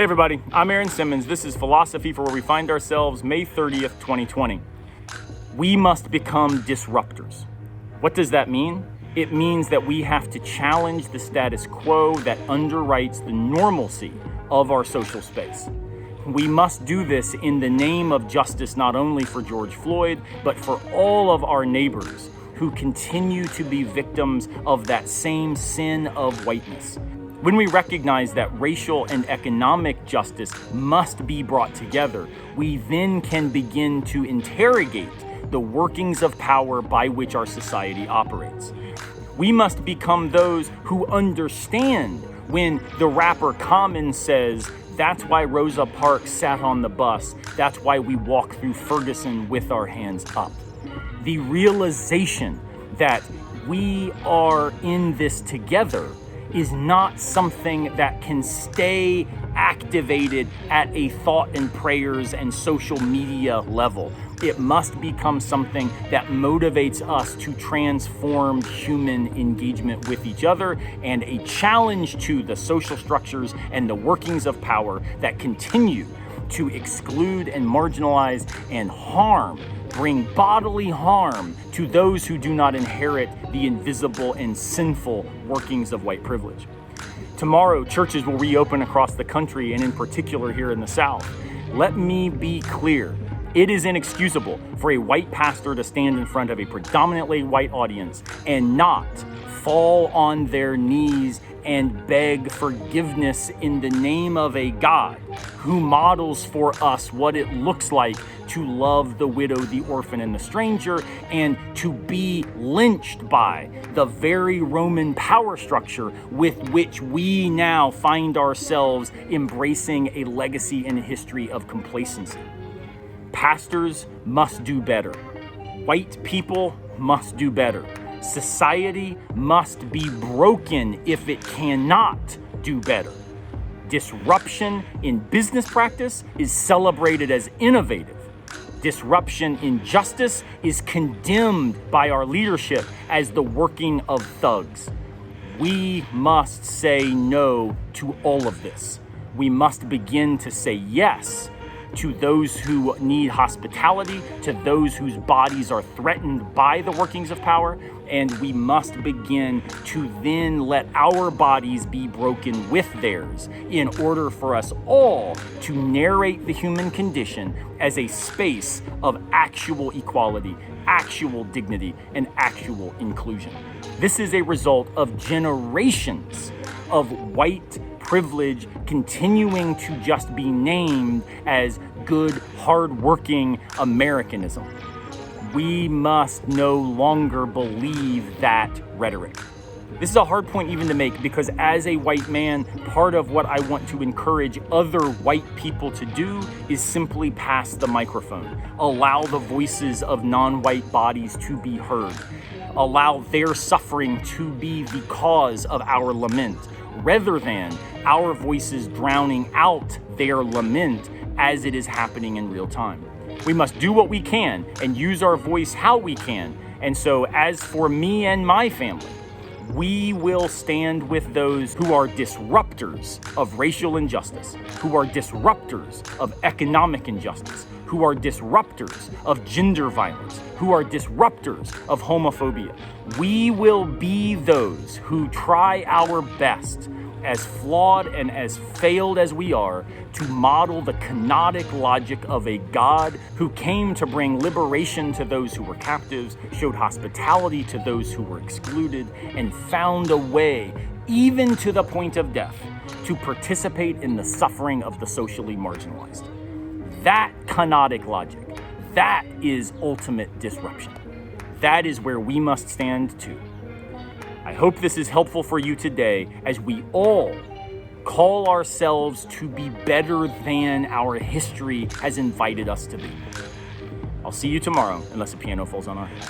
Hey everybody, I'm Simmons. This is Philosophy for Where We Find Ourselves, May 30th, 2020. We must become disruptors. What does that mean? It means that we have to challenge the status quo that underwrites the normalcy of our social space. We must do this in the name of justice, not only for George Floyd, but for all of our neighbors who continue to be victims of that same sin of whiteness. When we recognize that racial and economic justice must be brought together, we then can begin to interrogate the workings of power by which our society operates. We must become those who understand when the rapper Common says, "That's why Rosa Parks sat on the bus. That's why we walk through Ferguson with our hands up." The realization that we are in this together is not something that can stay activated at a thought and prayers and social media level. It must become something that motivates us to transform human engagement with each other and a challenge to the social structures and the workings of power that continue to exclude and marginalize and bring bodily harm to those who do not inherit the invisible and sinful workings of white privilege. Tomorrow, churches will reopen across the country and in particular here in the South. Let me be clear. It is inexcusable for a white pastor to stand in front of a predominantly white audience and not fall on their knees and beg forgiveness in the name of a God who models for us what it looks like to love the widow, the orphan, and the stranger, and to be lynched by the very Roman power structure with which we now find ourselves embracing a legacy and history of complacency. Pastors must do better. White people must do better. Society must be broken if it cannot do better. Disruption in business practice is celebrated as innovative. Disruption in justice is condemned by our leadership as the working of thugs. We must say no to all of this. We must begin to say yes to those who need hospitality, to those whose bodies are threatened by the workings of power, and we must begin to then let our bodies be broken with theirs in order for us all to narrate the human condition as a space of actual equality, actual dignity, and actual inclusion. This is a result of generations of white privilege continuing to just be named as good, hardworking Americanism. We must no longer believe that rhetoric. This is a hard point even to make because as a white man, part of what I want to encourage other white people to do is simply pass the microphone. Allow the voices of non-white bodies to be heard. Allow their suffering to be the cause of our lament, rather than our voices drowning out their lament as it is happening in real time. We must do what we can and use our voice how we can. And so as for me and my family, we will stand with those who are disruptors of racial injustice, who are disruptors of economic injustice, who are disruptors of gender violence, who are disruptors of homophobia. We will be those who try our best, as flawed and as failed as we are, to model the kenotic logic of a God who came to bring liberation to those who were captives, showed hospitality to those who were excluded, and found a way, even to the point of death, to participate in the suffering of the socially marginalized. That kenotic logic, that is ultimate disruption. That is where we must stand too. I hope this is helpful for you today as we all call ourselves to be better than our history has invited us to be. I'll see you tomorrow, unless a piano falls on our head.